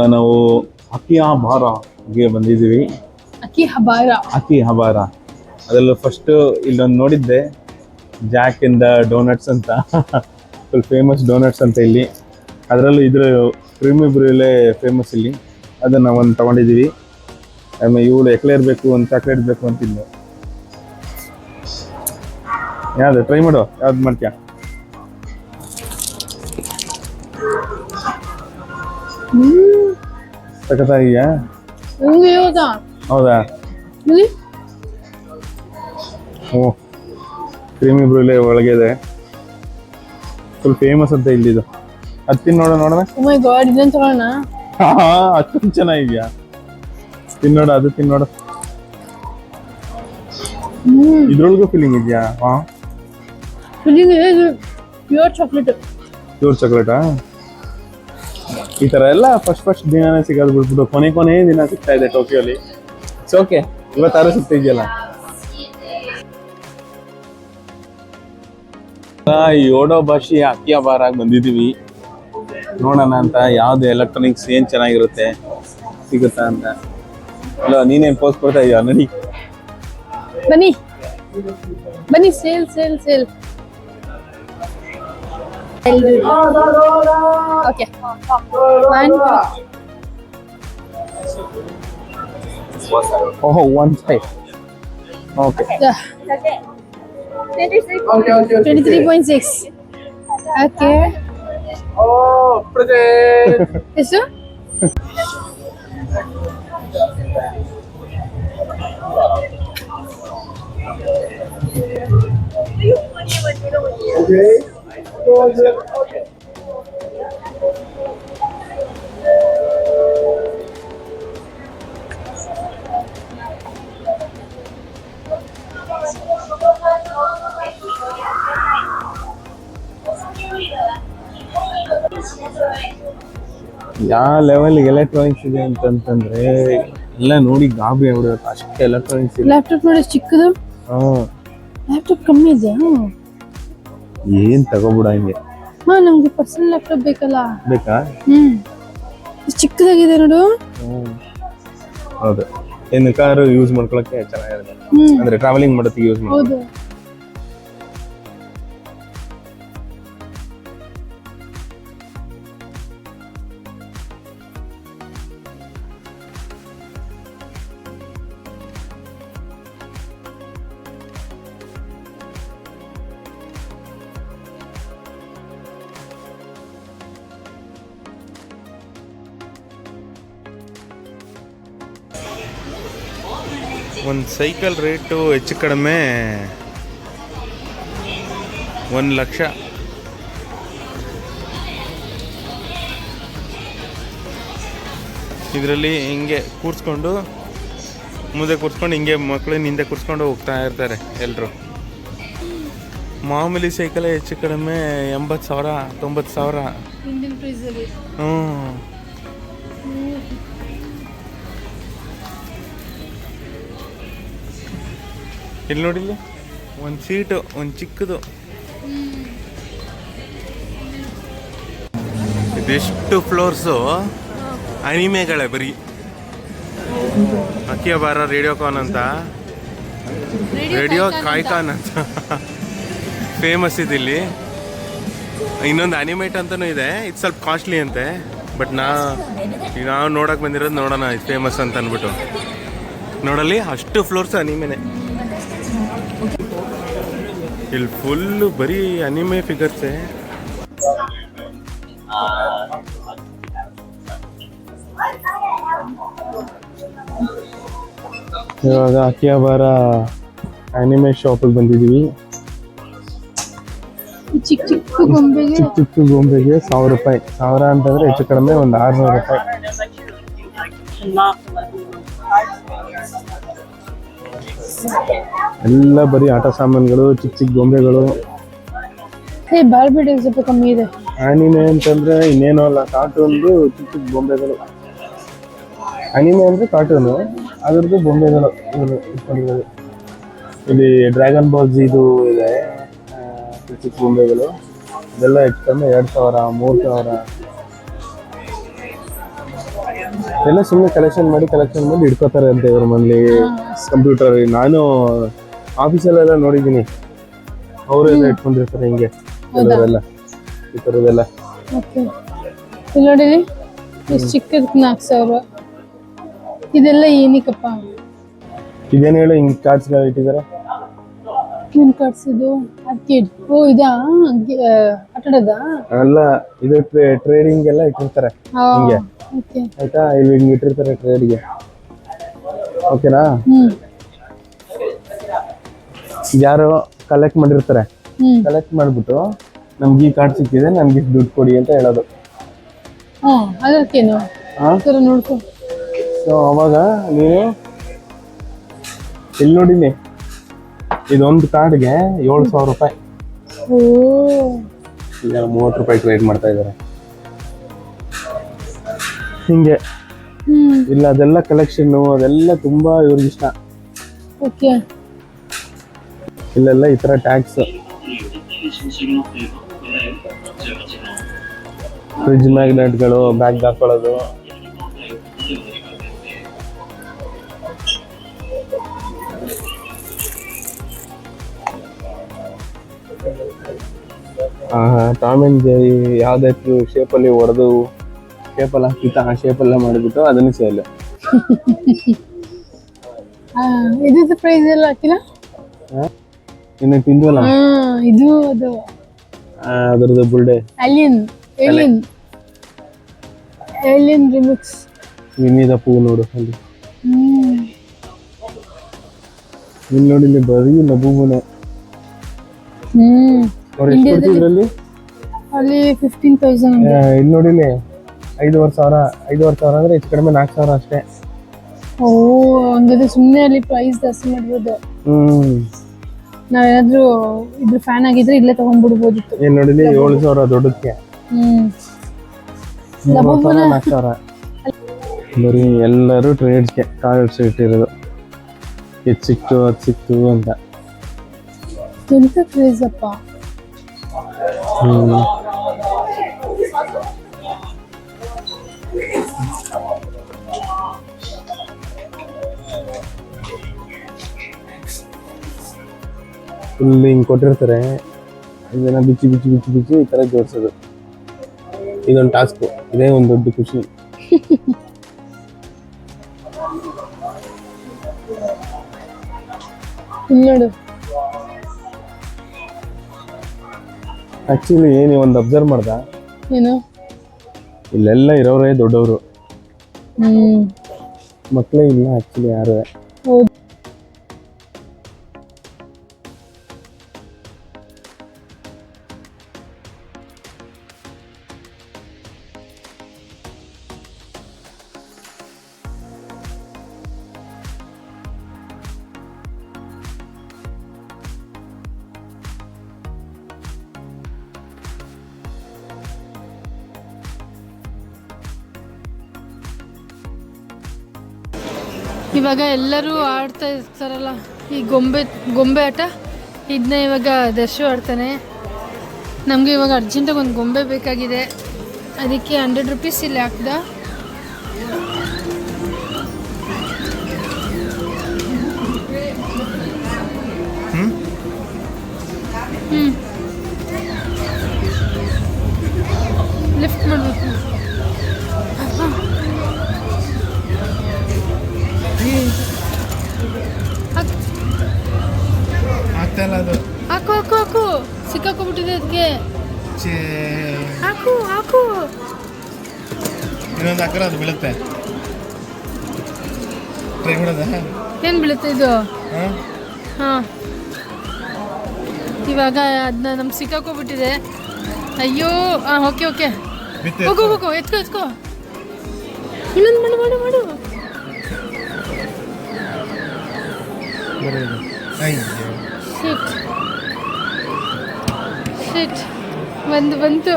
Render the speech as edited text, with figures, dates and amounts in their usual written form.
ನಾವು ಅಕಿಹಾಬಾರಾಗೆ ಬಂದಿದ್ದೀವಿ. ಅಕಿಹಾಬಾರ ಅದರಲ್ಲೂ ಫಸ್ಟ್ ಇಲ್ಲೊಂದು ನೋಡಿದ್ದೆ, ಜಾಕ್ ಇನ್ ದ ಡೋನಟ್ಸ್ ಅಂತ. ಫುಲ್ ಫೇಮಸ್ ಡೋನಟ್ಸ್ ಅಂತ ಇಲ್ಲಿ. ಅದರಲ್ಲೂ ಇದ್ರ ಕ್ರೀಮಿ ಬ್ರೂಲೆ ಫೇಮಸ್ ಇಲ್ಲಿ. ಅದನ್ನು ನಾವು ಒಂದು ತೊಗೊಂಡಿದ್ದೀವಿ. ಆಮೇಲೆ ಇವಳು ಎಕ್ಲೇರ್ ಬೇಕು, ಒಂದು ಚಾಕ್ಲೇಟ್ ಬೇಕು ಅಂತಿದ್ಲು. ಯಾವುದು ಟ್ರೈ ಮಾಡು, ಯಾವ್ದು ಮಾಡ್ತೀಯ? ಸಖತ್ತಾಗಿದೆಯಾ? ಹೌದಾ? ಓ, ಕ್ರೀಮಿ ಬ್ರೂಲೆ ಒಳಗೆ ಇದೆ. ಫುಲ್ ಫೇಮಸ್ ಅಂತ ಇಲ್ಲಿದು. ಅದು ತಿನ್ನೋಣ, ನೋಡೋಣ. ಅಷ್ಟೊಂದು ಚೆನ್ನಾಗಿದ್ಯಾ? ತಿನ್ನೋಡ, ಅದು ತಿನ್ನೋಡ. ಇದ್ರೊಳಗೂ ಫೀಲಿಂಗ್ ಇದೆಯಾ? ಪ್ಯೂರ್ ಚಾಕ್ಲೇಟಾ? ಈ ತರ ಎಲ್ಲ ಫಸ್ಟ್ ದಿನನೇ ಸಿಗೋದು ಬಿಟ್ಬಿಟ್ಟು ಕೊನೆ ದಿನ ಸಿಗ್ತಾ ಇದೆ ಟೋಕಿಯೋಲಿ. ಇಟ್ಸ್ ಓಕೆ, ಇವತ್ತಾರು ಸಿಗ್ತಾ ಇದೆಯಲ್ಲ. ಯೋಡೋಬಾಷಿ ಅಕಿಹಾಬಾರಾಗಿ ಬಂದಿದ್ದೀವಿ. ನೋಡೋಣ ಅಂತ, ಯಾವ್ದು ಎಲೆಕ್ಟ್ರಾನಿಕ್ಸ್ ಏನ್ ಚೆನ್ನಾಗಿರುತ್ತೆ ಸಿಗುತ್ತಾ ಅಂತ. ಅಲ್ಲ, ನೀನೇನ್ ಪೋಸ್ಟ್ ಕೊಡ್ತಾ ಇದೀಯ? ನಡಿ ಬನ್ನಿ. Sale. Okay. One side. Okay. 23.6. Okay. Oh, present. Eso? Okay. ಯಾವ ಲೆವೆಲ್ ಎಲೆಕ್ಟ್ರಾನಿಕ್ಸ್ ಇದೆ ಅಂತಂದ್ರೆ ಎಲ್ಲ ನೋಡಿ ಗಾಬರಿ ಆಗ್ಬಿಡುತ್ತೆ. ಅಷ್ಟೇ ಎಲೆಕ್ಟ್ರಾನಿಕ್ಸ್ ಇದೆ. ಲ್ಯಾಪ್ಟಾಪ್ ನೋಡಿ ಚಿಕ್ಕದು. ಲ್ಯಾಪ್ಟಾಪ್ ಕಮ್ಮಿ ಇದೆಯಾ? ಏನ್ ತಗೋಬಿಡ ಹಂಗೆ. ನಮ್ಗೆ ಪರ್ಸನಲ್ ಲ್ಯಾಪ್ಟಾಪ್ ಬೇಕಲ್ಲ. ಬೇಕಾ? ಚಿಕ್ಕದಾಗಿದೆ ನೋಡು. ಹೌದು, ಏನು ಕಾರು ಯೂಸ್ ಮಾಡ್ಕೊಳಕ್ಕೆ ಚೆನ್ನಾಗಿದೆ. ಅಂದ್ರೆ ಟ್ರಾವೆಲಿಂಗ್ ಮಾಡೋದಕ್ಕೆ ಯೂಸ್ ಮಾಡ್ಬೋದು. ಒಂದು ಸೈಕಲ್ ರೇಟು ಹೆಚ್ಚು ಕಡಿಮೆ 1,00,000. ಇದರಲ್ಲಿ ಹಿಂಗೆ ಕೂರಿಸ್ಕೊಂಡು ಮುಂದೆ ಕೂರಿಸ್ಕೊಂಡು ಹಿಂಗೆ ಮಕ್ಕಳನ್ನ ಹಿಂದೆ ಕೂರಿಸ್ಕೊಂಡು ಹೋಗ್ತಾ ಇರ್ತಾರೆ ಎಲ್ಲರೂ. ಮಾಮೂಲಿ ಸೈಕಲ್ ಹೆಚ್ಚು ಕಡಿಮೆ 80,000 90,000. ಇಲ್ಲಿ ನೋಡಿ, ಒಂದು ಸೀಟು, ಒಂದು ಚಿಕ್ಕದು. ಇದೆಷ್ಟು ಫ್ಲೋರ್ಸು ಅನಿಮೆಗಳೇ ಬರೀ. ಅಕಿಹಾಬಾರ ರೇಡಿಯೋಕಾನ್ ಅಂತ, ರೇಡಿಯೋ ಕಾಯ್ಕಾನ್ ಅಂತ ಫೇಮಸ್ ಇದೆ ಇಲ್ಲಿ. ಇನ್ನೊಂದು ಅನಿಮೇಟ್ ಅಂತಲೂ ಇದೆ, ಇದು ಸ್ವಲ್ಪ ಕಾಸ್ಟ್ಲಿ ಅಂತೆ. ಬಟ್ ನಾವು ನೋಡೋಕೆ ಬಂದಿರೋದು, ನೋಡೋಣ ಇದು ಫೇಮಸ್ ಅಂತ ಅಂದ್ಬಿಟ್ಟು. ನೋಡಲ್ಲಿ ಅಷ್ಟು ಫ್ಲೋರ್ಸ್ ಅನಿಮೆನೆ. ಇಲ್ಲಿ ಫುಲ್ಲು ಬರೀ ಅನಿಮೆ ಫಿಗರ್ಸೆ. ಇವಾಗ ಅಕಿಹಾಬಾರ ಅನಿಮೆ ಶಾಪಿಗೆ ಬಂದಿದ್ದೀವಿ. ಚಿಕ್ಕ ಗೊಂಬೆಗೆ 1,000 ರೂಪಾಯಿ. 1,000 ಅಂತಂದ್ರೆ ಹೆಚ್ಚು ಕಡಿಮೆ ಒಂದು 600 ರೂಪಾಯಿ. ಎಲ್ಲ ಬರೀ ಆಟ ಸಾಮಾನುಗಳು, ಚಿಕ್ಕ ಗೊಂಬೆಗಳು. ಬಾರ್ಬಿ ಸ್ವಲ್ಪ ಕಮ್ಮಿ ಇದೆ. ಅನಿಮೆ ಅಂತಂದ್ರೆ ಇನ್ನೇನೋ ಅಲ್ಲ, ಕಾರ್ಟೂನ್ದು ಚಿಕ್ಕ ಗೊಂಬೆಗಳು. ಅನಿಮೆ ಅಂದ್ರೆ ಕಾರ್ಟೂನು, ಅದರದ್ದು ಬೊಂಬೆಗಳು ಇಟ್ಕೊಂಡಿರೋದು. ಇಲ್ಲಿ ಡ್ರ್ಯಾಗನ್ ಬಾಲ್ ಇದು ಇದೆ, ಚಿಕ್ಕ ಬೊಂಬೆಗಳು. ಇದೆಲ್ಲ ಹೆಚ್ಚು ಕಮ್ಮಿ 2,000 3,000. ಎಲ್ಲ ಸುಮ್ಮನೆ ಕಲೆಕ್ಷನ್ ಮಾಡಿ ಇಟ್ಕೋತಾರೆ ಅಂತ ಇವ್ರ ಮನೇಲಿ ಕಂಪ್ಯೂಟರ್. ನಾನು ಆಫೀಸಲ್ಲೆಲ್ಲ ನೋಡಿದ್ದೀನಿ, ಅವರೆಲ್ಲ ಇಟ್ಕೊಂಡಿರ್ತಾರೆ ಹಿಂಗೆ ಕೆಲವರೆಲ್ಲ ಈ ಥರದ್ದೆಲ್ಲ. ಓಕೆ, ಇಲ್ಲಿ ನೋಡಿ ಇಷ್ಟು ಚಿಕ್ಕದಕ್ಕೆ 4,000. ಇದೆಲ್ಲ ಏನಕ್ಕಪ್ಪ? ಇದೇನು ಹೇಳು, ಹಿಂಗೆ ಕಾರ್ಡ್ಸ್ಗಳು ಇಟ್ಟಿದ್ದಾರೆ. ಏನು ಕಾರ್ಡ್ಸ್ ಇದು? ಆರ್ಕಿಡ್. ಓ ಇದಾ ಆಟಾಡೋದಾ? ಅಲ್ಲ, ಇದು ಟ್ರೇಡಿಂಗ್ ಎಲ್ಲ ಇಟ್ಟಿರ್ತಾರೆ ಹಿಂಗೆ, ಓಕೆ ಆಯ್ತಾ? ಇಲ್ಲಿ ಹಿಂಗೆ ಇಟ್ಟಿರ್ತಾರೆ ಟ್ರೇಡ್ಗೆ. ಓಕೆನಾ? ಯಾರು ಕಲೆಕ್ಟ್ ಮಾಡಿರ್ತಾರೆ, ಕಲೆಕ್ಟ್ ಮಾಡಿಬಿಟ್ಟು ನಮ್ಗೆ ಈ ಕಾರ್ಡ್ ಸಿಕ್ಕಿದೆ, ನಮ್ಗೆ ಇಷ್ಟು ದುಡ್ಡು ಕೊಡಿ ಅಂತ ಹೇಳೋದು. ಅದಕ್ಕೇನು ನೋಡ್ಕೊ. ಸೊ ಅವಾಗ ನೀನು ಇಲ್ಲಿ ನೋಡಿನಿ, ಇದೊಂದು ಕಾರ್ಡ್ಗೆ 7,000 ರೂಪಾಯಿ. ಓ, ಈಗ 30 ರೂಪಾಯಿ ಟ್ರೇಡ್ ಮಾಡ್ತಾ ಇದ್ದಾರೆ ಹಿಂಗೆ. ಇಲ್ಲ ಅದೆಲ್ಲ ಕಲೆಕ್ಷನ್, ಅದೆಲ್ಲ ತುಂಬಾ ಇವ್ರಿಗೆ ಇಷ್ಟ. ಓಕೆ, ಇಲ್ಲೆಲ್ಲ ಈ ತರ ಟ್ಯಾಕ್ಸ್, ಫ್ರಿಡ್ಜ್ ಮ್ಯಾಗ್ನೆಟ್ಗಳು, ಬ್ಯಾಗ್ ಹಾಕೊಳ್ಳೋದು. ಟಾಮ್ ಅಂಡ್ ಜೆರಿ ಯಾವ್ದಾದ್ರು ಶೇಪಲ್ಲಿ ಹೊಡೆದು ಶೇಪಲ್ಲಿ ಹಾಕಿತ್ತು, ಆ ಶೇಪೆಲ್ಲ ಮಾಡಿಬಿಟ್ಟು ಅದನ್ನು ಸೇಲ್. ಇದ್ರ ಪ್ರೈಸ್ ಎಲ್ಲ ಹಾಕಿಲ್ಲ ಇನ್ನು ತಿಂದ್ವಲ್ಲ ಇದು, ಅದು ಅದ್ರದ್ದು ಬುಲ್ಡೆ ಏಲಿಯನ್ ರಿಮಿಕ್ಸ್. ವಿನಿದ ಪೂ ನೋಡು ಅಲ್ಲಿ, ಇಲ್ಲಿ ನೋಡಿ, ಇಲ್ಲಿ ಬರೀ ನಬೂಬುನೆ. ಅವ್ರು ಎಷ್ಟು ಕೊಡ್ತಿದ್ರಲ್ಲಿ? ಅಲ್ಲಿ 15,000. ಇಲ್ಲಿ ನೋಡಿ, 5,500 ಅಂದ್ರೆ ಹೆಚ್ಚು ಕಡಿಮೆ 4,000 ಅಷ್ಟೇ. ಓ, ಹಂಗಾದ್ರೆ ಸುಮ್ಮನೆ ಅಲ್ಲಿ ಪ್ರೈಸ್ ಜಾಸ್ತಿ ಮಾಡಿರೋದು. ನಾವೇನಾದ್ರೂ ಇದ್ರ ಫ್ಯಾನ್ ಆಗಿದ್ರೆ ಇಲ್ಲೇ ತಗೊಂಡ್ಬಿಡ್ಬೋದಿತ್ತು. ಏನ್ ನೋಡಿ, 7,000 ದೊಡ್ಡದಕ್ಕೆ, 4,000. ಬರೀ ಎಲ್ಲರೂ ಟ್ರೇಡ್ಸ್ಗೆ ಕಾರ್ಡ್ಸ್ ಇಟ್ಟಿರೋದು, ಇದು ಸಿಕ್ತು ಅದು ಸಿಕ್ತು ಅಂತ. ಎಂತ ಕ್ರೇಜ್ ಅಪ್ಪ. ಫುಲ್ ಹಿಂಗೆ ಕೊಟ್ಟಿರ್ತಾರೆ, ಇದನ್ನ ಬಿಚ್ಚಿ ಈ ಥರ ಜೋಡಿಸೋದು. ಇದೊಂದು ಟಾಸ್ಕು, ಇದೇ ಒಂದು ದೊಡ್ಡ ಖುಷಿ. ನೋಡು, ಆಕ್ಚುಲಿ ಏನು ಒಂದು ಅಬ್ಸರ್ವ್ ಮಾಡ್ದ, ಏನು ಇಲ್ಲೆಲ್ಲ ಇರೋರೇ ದೊಡ್ಡವರು, ಮಕ್ಕಳೇ ಇಲ್ಲ ಆಕ್ಚುಲಿ ಯಾರು. ಇವಾಗ ಎಲ್ಲರೂ ಆಡ್ತಾ ಇರ್ತಾರಲ್ಲ ಈ ಗೊಂಬೆ ಆಟ, ಇದನ್ನ ಇವಾಗ ದರ್ಶು ಆಡ್ತಾನೆ. ನಮಗೆ ಇವಾಗ ಅರ್ಜೆಂಟಾಗಿ ಒಂದು ಗೊಂಬೆ ಬೇಕಾಗಿದೆ, ಅದಕ್ಕೆ 100 ರೂಪೀಸ್ ಇಲ್ಲಿ ಹಾಕ್ದ. ಲಿಫ್ಟ್ ಮಾಡಬೇಕು. ಅದು ಹಾಕು ಹಾಕು ಹಾಕು, ಸಿಕ್ಕಾಕೊಂಡ್ಬಿಟ್ಟಿದೆ ಅದಕ್ಕೆ. ಹಾಕು ಹಾಕು, ಇನ್ನೊಂದು ಹಾಕಿದ್ರೆ ಅದು ಬೀಳುತ್ತೆ. ಟ್ರೈ ಮಾಡೋದ? ಏನು ಬೀಳುತ್ತೆ ಇದು? ಹಾಂ, ಇವಾಗ ಅದನ್ನ ನಮ್ಗೆ ಸಿಕ್ಕಾಕೊಂಡ್ಬಿಟ್ಟಿದೆ. ಅಯ್ಯೋ, ಹಾಂ, ಓಕೆ ಓಕೆ, ಹೋಗು ಹೋಗು, ಎತ್ಕೋ. ಇನ್ನೊಂದು ಮಾಡು. ಶಿಟ್ ಬಂತು.